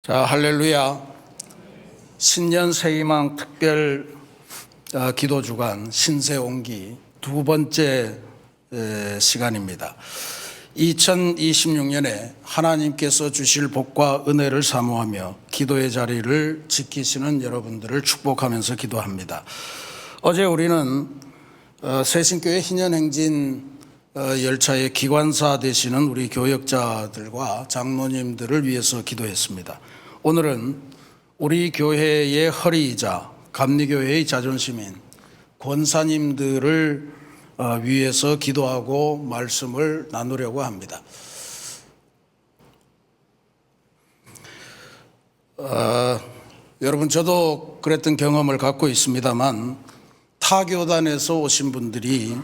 자, 할렐루야. 신년 새희망 특별 기도 주간 신새옹기 두 번째 시간입니다. 2026년에 하나님께서 주실 복과 은혜를 사모하며 기도의 자리를 지키시는 여러분들을 축복하면서 기도합니다. 어제 우리는 새신교회 희년행진 열차의 기관사 되시는 우리 교역자들과 장로님들을 위해서 기도했습니다. 오늘은 우리 교회의 허리이자 감리교회의 자존심인 권사님들을 위해서 기도하고 말씀을 나누려고 합니다. 여러분, 저도 그랬던 경험을 갖고 있습니다만 타교단에서 오신 분들이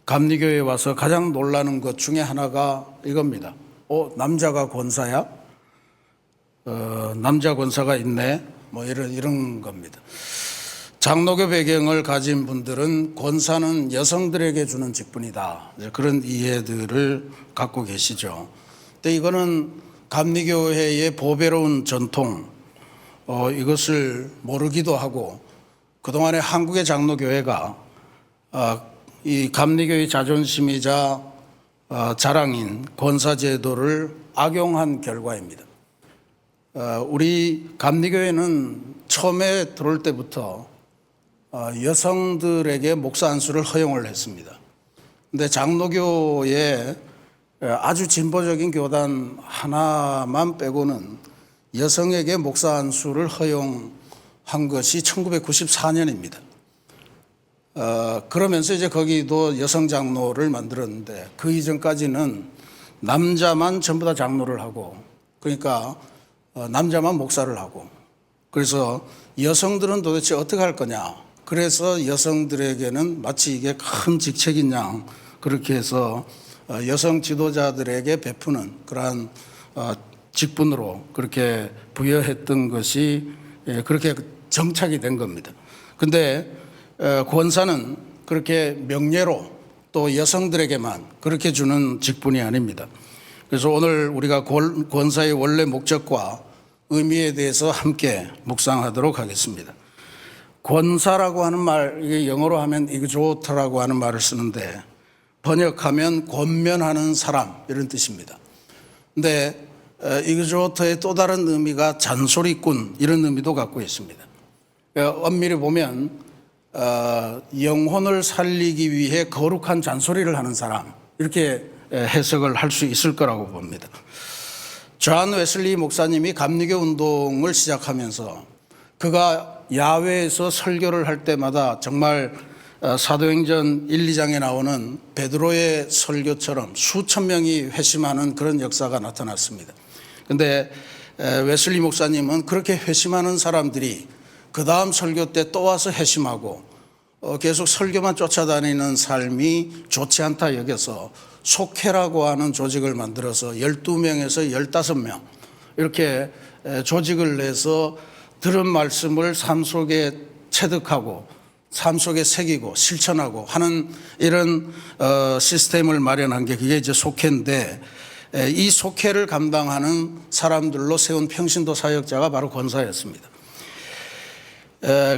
감리교회에 와서 가장 놀라는 것 중에 하나가 이겁니다. 남자가 권사야? 남자 권사가 있네? 뭐 이런 겁니다. 장로교 배경을 가진 분들은 권사는 여성들에게 주는 직분이다, 그런 이해들을 갖고 계시죠. 근데 이거는 감리교회의 보배로운 전통, 이것을 모르기도 하고 그동안에 한국의 장로교회가 이 감리교의 자존심이자 자랑인 권사제도를 악용한 결과입니다. 우리 감리교회는 처음에 들어올 때부터 여성들에게 목사 안수를 허용을 했습니다. 그런데 장로교의 아주 진보적인 교단 하나만 빼고는 여성에게 목사 안수를 허용한 것이 1994년입니다. 그러면서 이제 거기도 여성 장로를 만들었는데 그 이전까지는 남자만 전부 다 장로를 하고, 그러니까 남자만 목사를 하고, 그래서 여성들은 도대체 어떻게 할 거냐, 그래서 여성들에게는 마치 이게 큰 직책인 양 그렇게 해서 여성 지도자들에게 베푸는 그러한 직분으로 그렇게 부여했던 것이 그렇게 정착이 된 겁니다. 근데 권사는 그렇게 명예로 또 여성들에게만 그렇게 주는 직분이 아닙니다. 그래서 오늘 우리가 권사의 원래 목적과 의미에 대해서 함께 묵상하도록 하겠습니다. 권사라고 하는 말, 이게 영어로 하면 exhorter라고 하는 말을 쓰는데 번역하면 권면하는 사람, 이런 뜻입니다. 근데 exhorter의 또 다른 의미가 잔소리꾼, 이런 의미도 갖고 있습니다. 엄밀히 보면 영혼을 살리기 위해 거룩한 잔소리를 하는 사람, 이렇게 해석을 할 수 있을 거라고 봅니다. 존 웨슬리 목사님이 감리교 운동을 시작하면서 그가 야외에서 설교를 할 때마다 정말 사도행전 1, 2장에 나오는 베드로의 설교처럼 수천 명이 회심하는 그런 역사가 나타났습니다. 그런데 웨슬리 목사님은 그렇게 회심하는 사람들이 그 다음 설교 때 또 와서 회심하고 계속 설교만 쫓아다니는 삶이 좋지 않다 여겨서 속회라고 하는 조직을 만들어서 12명에서 15명 이렇게 조직을 내서 들은 말씀을 삶 속에 체득하고 삶 속에 새기고 실천하고 하는 이런 시스템을 마련한 게 그게 이제 속회인데, 이 속회를 감당하는 사람들로 세운 평신도 사역자가 바로 권사였습니다.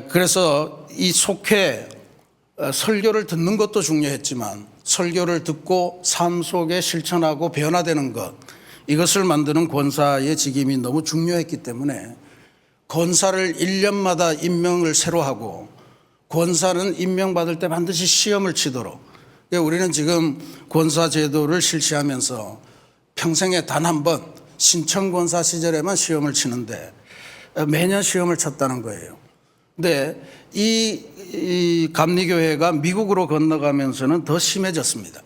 그래서 이 속회 설교를 듣는 것도 중요했지만 설교를 듣고 삶 속에 실천하고 변화되는 것, 이것을 만드는 권사의 직임이 너무 중요했기 때문에 권사를 1년마다 임명을 새로 하고, 권사는 임명받을 때 반드시 시험을 치도록, 우리는 지금 권사 제도를 실시하면서 평생에 단 한 번 신청권사 시절에만 시험을 치는데 매년 시험을 쳤다는 거예요. 근데 이 감리교회가 미국으로 건너가면서는 더 심해졌습니다.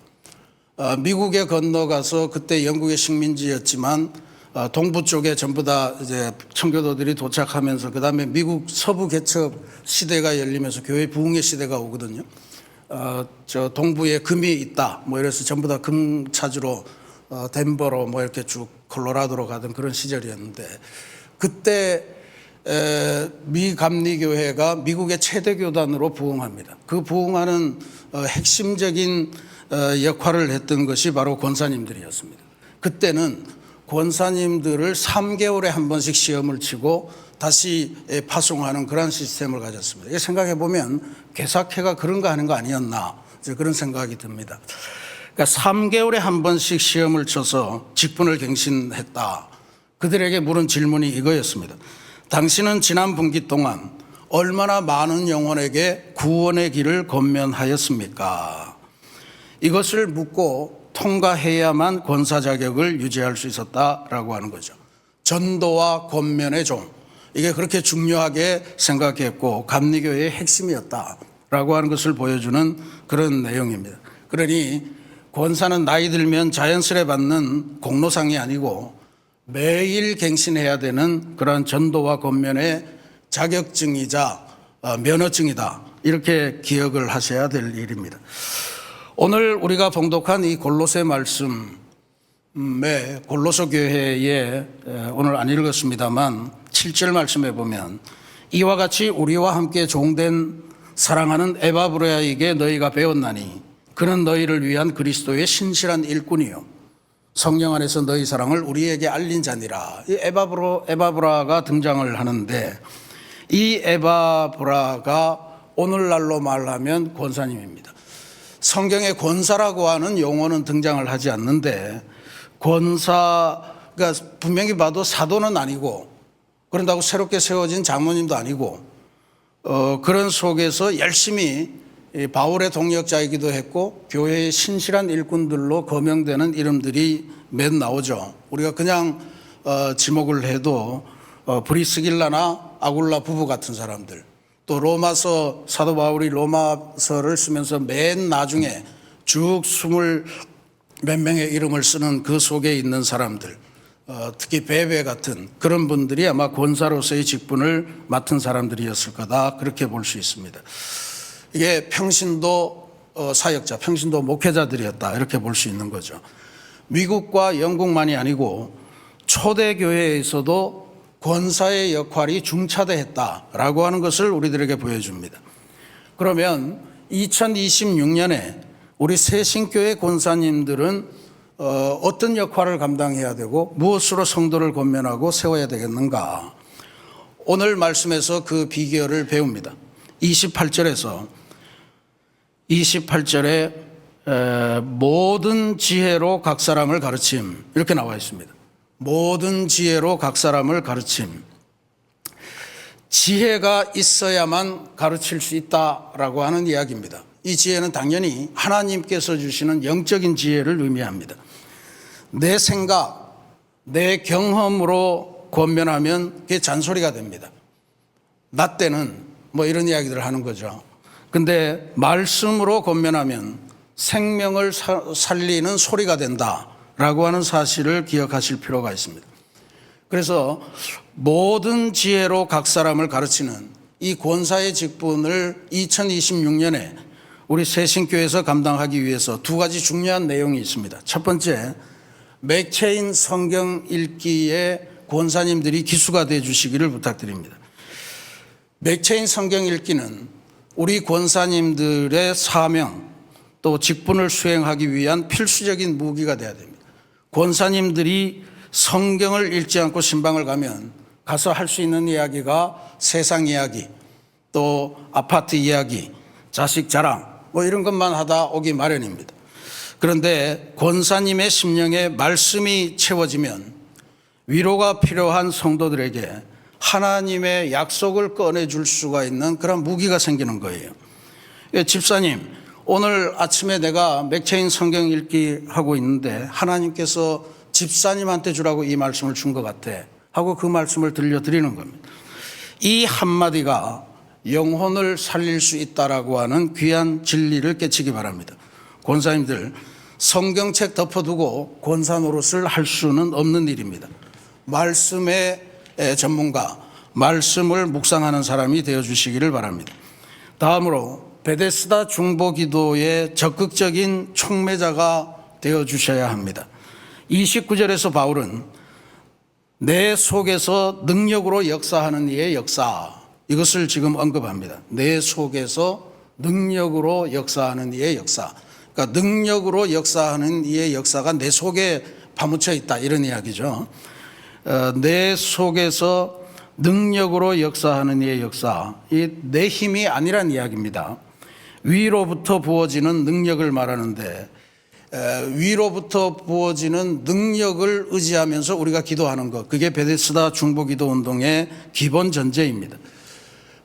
미국에 건너가서 그때 영국의 식민지였지만 동부 쪽에 전부 다 이제 청교도들이 도착하면서 그 다음에 미국 서부 개척 시대가 열리면서 교회 부흥의 시대가 오거든요. 저 동부에 금이 있다, 뭐 이래서 전부 다 금 찾으러 덴버로 뭐 이렇게 쭉 콜로라도로 가던 그런 시절이었는데, 그때 미 감리교회가 미국의 최대 교단으로 부흥합니다. 그 부흥하는 핵심적인 역할을 했던 것이 바로 권사님들이었습니다. 그때는 권사님들을 3개월에 한 번씩 시험을 치고 다시 파송하는 그런 시스템을 가졌습니다. 생각해 보면 개사회가 그런가 하는 거 아니었나 그런 생각이 듭니다. 그러니까 3개월에 한 번씩 시험을 쳐서 직분을 갱신했다. 그들에게 물은 질문이 이거였습니다. 당신은 지난 분기 동안 얼마나 많은 영혼에게 구원의 길을 권면하였습니까? 이것을 묻고 통과해야만 권사 자격을 유지할 수 있었다라고 하는 거죠. 전도와 권면의 종, 이게 그렇게 중요하게 생각했고 감리교회의 핵심이었다라고 하는 것을 보여주는 그런 내용입니다. 그러니 권사는 나이 들면 자연스레 받는 공로상이 아니고 매일 갱신해야 되는 그러한 전도와 권면의 자격증이자 면허증이다. 이렇게 기억을 하셔야 될 일입니다. 오늘 우리가 봉독한 이 골로새 말씀에 골로새 교회에 오늘 안 읽었습니다만 7절 말씀에 보면 이와 같이 우리와 함께 종된 사랑하는 에바브라에게 너희가 배웠나니 그는 너희를 위한 그리스도의 신실한 일꾼이요 성령 안에서 너희 사랑을 우리에게 알린 자니라. 이 에바브라가 등장을 하는데 이 에바브라가 오늘날로 말하면 권사님입니다. 성경에 권사라고 하는 용어는 등장을 하지 않는데 권사가 분명히 봐도 사도는 아니고 그런다고 새롭게 세워진 장로님도 아니고 그런 속에서 열심히 바울의 동역자이기도 했고 교회의 신실한 일꾼들로 거명되는 이름들이 몇 나오죠. 우리가 그냥 지목을 해도 브리스길라나 아굴라 부부 같은 사람들, 또 로마서 사도 바울이 로마서를 쓰면서 맨 나중에 쭉 20 몇 명의 이름을 쓰는 그 속에 있는 사람들, 특히 베베 같은 그런 분들이 아마 권사로서의 직분을 맡은 사람들이었을 거다, 그렇게 볼 수 있습니다. 이게 평신도 사역자, 평신도 목회자들이었다, 이렇게 볼 수 있는 거죠. 미국과 영국만이 아니고 초대교회에서도 권사의 역할이 중차대했다라고 하는 것을 우리들에게 보여줍니다. 그러면 2026년에 우리 새신교회 권사님들은 어떤 역할을 감당해야 되고 무엇으로 성도를 권면하고 세워야 되겠는가? 오늘 말씀에서 그 비결을 배웁니다. 28절에 모든 지혜로 각 사람을 가르침, 이렇게 나와 있습니다. 모든 지혜로 각 사람을 가르침. 지혜가 있어야만 가르칠 수 있다라고 하는 이야기입니다. 이 지혜는 당연히 하나님께서 주시는 영적인 지혜를 의미합니다. 내 생각, 내 경험으로 권면하면 그게 잔소리가 됩니다. 나 때는 뭐 이런 이야기들을 하는 거죠. 근데 말씀으로 권면하면 생명을 살리는 소리가 된다라고 하는 사실을 기억하실 필요가 있습니다. 그래서 모든 지혜로 각 사람을 가르치는 이 권사의 직분을 2026년에 우리 새신교회에서 감당하기 위해서 두 가지 중요한 내용이 있습니다. 첫 번째, 맥체인 성경 읽기에 권사님들이 기수가 되어 주시기를 부탁드립니다. 맥체인 성경 읽기는 우리 권사님들의 사명 또 직분을 수행하기 위한 필수적인 무기가 되어야 됩니다. 권사님들이 성경을 읽지 않고 신방을 가면 가서 할 수 있는 이야기가 세상 이야기, 또 아파트 이야기, 자식 자랑 뭐 이런 것만 하다 오기 마련입니다. 그런데 권사님의 심령에 말씀이 채워지면 위로가 필요한 성도들에게 하나님의 약속을 꺼내줄 수가 있는 그런 무기가 생기는 거예요. 집사님, 오늘 아침에 내가 맥체인 성경 읽기 하고 있는데 하나님께서 집사님한테 주라고 이 말씀을 준 것 같아 하고 그 말씀을 들려드리는 겁니다. 이 한마디가 영혼을 살릴 수 있다라고 하는 귀한 진리를 깨치기 바랍니다. 권사님들, 성경책 덮어두고 권사 노릇을 할 수는 없는 일입니다. 말씀의 전문가, 말씀을 묵상하는 사람이 되어주시기를 바랍니다. 다음으로 베데스다 중보기도의 적극적인 촉매자가 되어주셔야 합니다. 29절에서 바울은 내 속에서 능력으로 역사하는 이의 역사, 이것을 지금 언급합니다. 내 속에서 능력으로 역사하는 이의 역사. 그러니까 능력으로 역사하는 이의 역사가 내 속에 파묻혀 있다 이런 이야기죠. 내 속에서 능력으로 역사하는 이의 역사, 이 내 힘이 아니란 이야기입니다. 위로부터 부어지는 능력을 말하는데 위로부터 부어지는 능력을 의지하면서 우리가 기도하는 것, 그게 베데스다 중보기도 운동의 기본 전제입니다.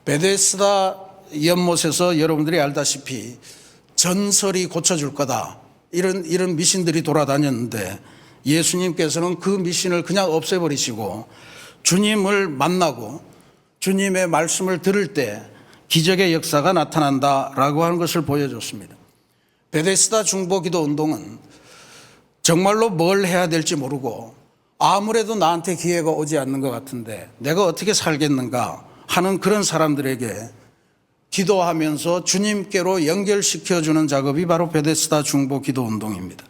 베데스다 연못에서 여러분들이 알다시피 전설이 고쳐줄 거다 이런 미신들이 돌아다녔는데 예수님께서는 그 미신을 그냥 없애버리시고 주님을 만나고 주님의 말씀을 들을 때 기적의 역사가 나타난다라고 하는 것을 보여줬습니다. 베데스다 중보기도 운동은 정말로 뭘 해야 될지 모르고 아무래도 나한테 기회가 오지 않는 것 같은데 내가 어떻게 살겠는가 하는 그런 사람들에게 기도하면서 주님께로 연결시켜주는 작업이 바로 베데스다 중보기도 운동입니다.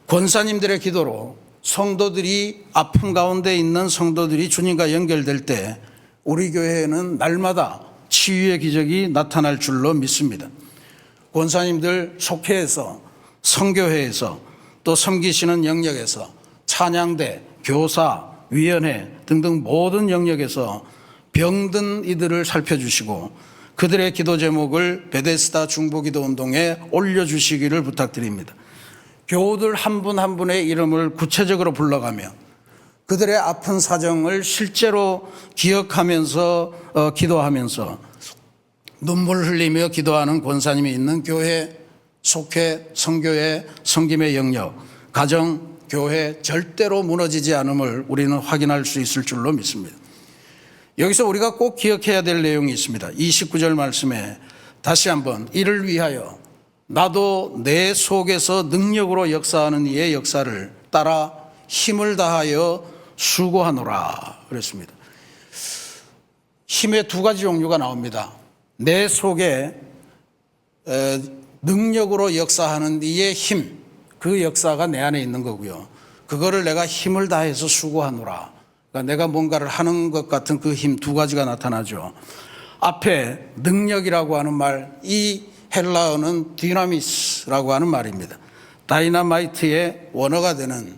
권사님들의 기도로 성도들이 아픔 가운데 있는 성도들이 주님과 연결될 때 우리 교회에는 날마다 치유의 기적이 나타날 줄로 믿습니다. 권사님들 속회에서 선교회에서 또 섬기시는 영역에서 찬양대, 교사, 위원회 등등 모든 영역에서 병든 이들을 살펴주시고 그들의 기도 제목을 베데스다 중보기도 운동에 올려주시기를 부탁드립니다. 교우들 한 분 한 분의 이름을 구체적으로 불러가며 그들의 아픈 사정을 실제로 기억하면서 기도하면서 눈물 흘리며 기도하는 권사님이 있는 교회, 속회, 선교회, 섬김의 영역, 가정, 교회 절대로 무너지지 않음을 우리는 확인할 수 있을 줄로 믿습니다. 여기서 우리가 꼭 기억해야 될 내용이 있습니다. 29절 말씀에 다시 한번 이를 위하여 나도 내 속에서 능력으로 역사하는 이의 역사를 따라 힘을 다하여 수고하노라 그랬습니다. 힘의 두 가지 종류가 나옵니다. 내 속에 능력으로 역사하는 이의 힘, 그 역사가 내 안에 있는 거고요. 그거를 내가 힘을 다해서 수고하노라. 그러니까 내가 뭔가를 하는 것 같은 그 힘 두 가지가 나타나죠. 앞에 능력이라고 하는 말, 이 헬라어는 디나미스라고 하는 말입니다. 다이나마이트의 원어가 되는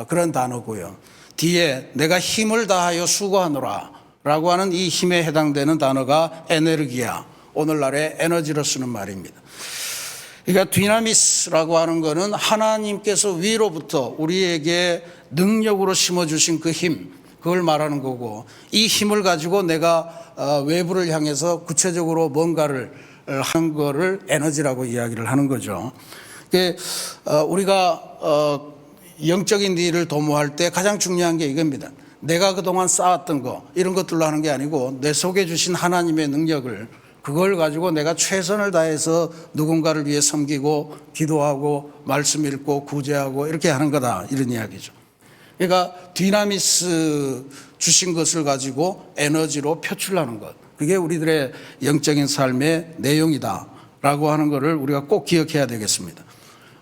그런 단어고요. 뒤에 내가 힘을 다하여 수고하노라 라고 하는 이 힘에 해당되는 단어가 에네르기야, 오늘날의 에너지로 쓰는 말입니다. 그러니까 디나미스라고 하는 것은 하나님께서 위로부터 우리에게 능력으로 심어주신 그 힘, 그걸 말하는 거고 이 힘을 가지고 내가 외부를 향해서 구체적으로 뭔가를 하는 거를 에너지라고 이야기를 하는 거죠. 우리가 영적인 일을 도모할 때 가장 중요한 게 이겁니다. 내가 그동안 쌓았던 거 이런 것들로 하는 게 아니고 내 속에 주신 하나님의 능력을 그걸 가지고 내가 최선을 다해서 누군가를 위해 섬기고 기도하고 말씀 읽고 구제하고 이렇게 하는 거다 이런 이야기죠. 그러니까 디나미스 주신 것을 가지고 에너지로 표출하는 것, 그게 우리들의 영적인 삶의 내용이다라고 하는 것을 우리가 꼭 기억해야 되겠습니다.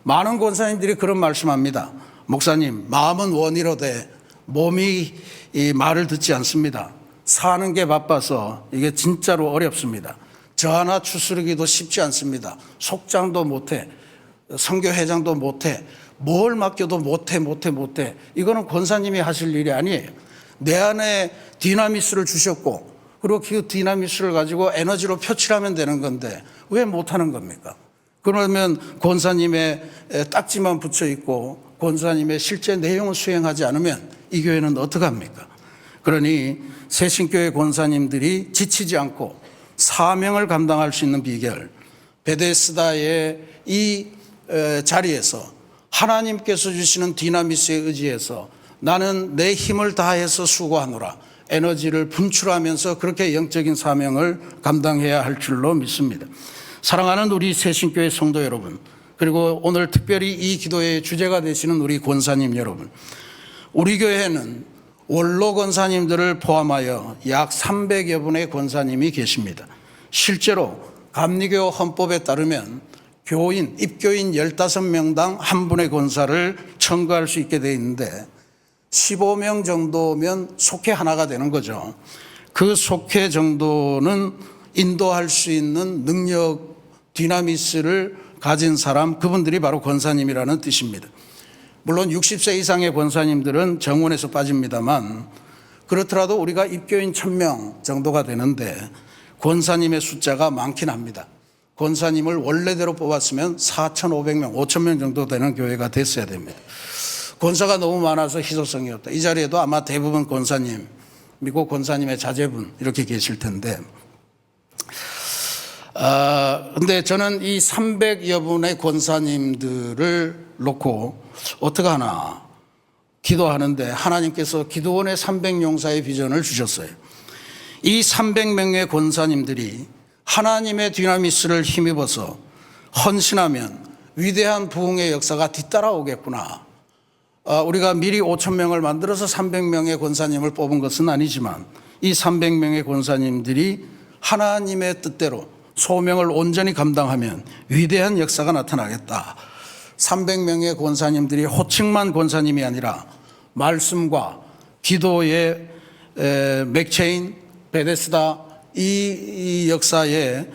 많은 권사님들이 그런 말씀합니다. 목사님, 마음은 원이로되 몸이 이 말을 듣지 않습니다. 사는 게 바빠서 이게 진짜로 어렵습니다. 저 하나 추스르기도 쉽지 않습니다. 속장도 못해, 선교회장도 못해, 뭘 맡겨도 못해. 이거는 권사님이 하실 일이 아니에요. 내 안에 디나미스를 주셨고 그리고 그 디나미스를 가지고 에너지로 표출하면 되는 건데 왜 못하는 겁니까? 그러면 권사님의 딱지만 붙여 있고 권사님의 실제 내용을 수행하지 않으면 이 교회는 어떡합니까? 그러니 새신교회 권사님들이 지치지 않고 사명을 감당할 수 있는 비결, 베데스다의 이 자리에서 하나님께서 주시는 디나미스에 의지해서 나는 내 힘을 다해서 수고하노라, 에너지를 분출하면서 그렇게 영적인 사명을 감당해야 할 줄로 믿습니다. 사랑하는 우리 새신교회 성도 여러분, 그리고 오늘 특별히 이 기도의 주제가 되시는 우리 권사님 여러분, 우리 교회에는 원로 권사님들을 포함하여 약 300여 분의 권사님이 계십니다. 실제로 감리교 헌법에 따르면 교인, 입교인 15명당 한 분의 권사를 청구할 수 있게 되어 있는데 15명 정도면 속회 하나가 되는 거죠. 그 속회 정도는 인도할 수 있는 능력, 디나미스를 가진 사람, 그분들이 바로 권사님이라는 뜻입니다. 물론 60세 이상의 권사님들은 정원에서 빠집니다만 그렇더라도 우리가 입교인 1000명 정도가 되는데 권사님의 숫자가 많긴 합니다. 권사님을 원래대로 뽑았으면 4,500명, 5,000명 정도 되는 교회가 됐어야 됩니다. 권사가 너무 많아서 희소성이 없다. 이 자리에도 아마 대부분 권사님, 그리고 권사님의 자제분 이렇게 계실 텐데 근데 저는 이 300여 분의 권사님들을 놓고 어떻게 하나 기도하는데 하나님께서 기도원의 300용사의 비전을 주셨어요. 이 300명의 권사님들이 하나님의 디나미스를 힘입어서 헌신하면 위대한 부흥의 역사가 뒤따라오겠구나. 우리가 미리 5,000명을 만들어서 300명의 권사님을 뽑은 것은 아니지만 이 300명의 권사님들이 하나님의 뜻대로 소명을 온전히 감당하면 위대한 역사가 나타나겠다. 300명의 권사님들이 호칭만 권사님이 아니라 말씀과 기도의 맥체인, 베데스다 이 역사에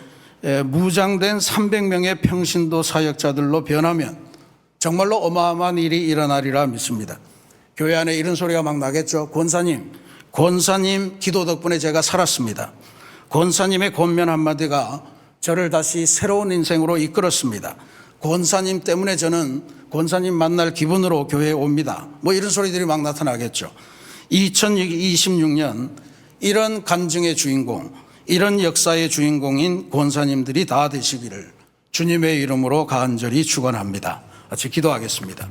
무장된 300명의 평신도 사역자들로 변하면 정말로 어마어마한 일이 일어나리라 믿습니다. 교회 안에 이런 소리가 막 나겠죠. 권사님 기도 덕분에 제가 살았습니다. 권사님의 권면 한마디가 저를 다시 새로운 인생으로 이끌었습니다. 권사님 때문에 저는 권사님 만날 기분으로 교회에 옵니다. 뭐 이런 소리들이 막 나타나겠죠. 2026년 이런 간증의 주인공, 이런 역사의 주인공인 권사님들이 다 되시기를 주님의 이름으로 간절히 축원합니다. 같이 기도하겠습니다.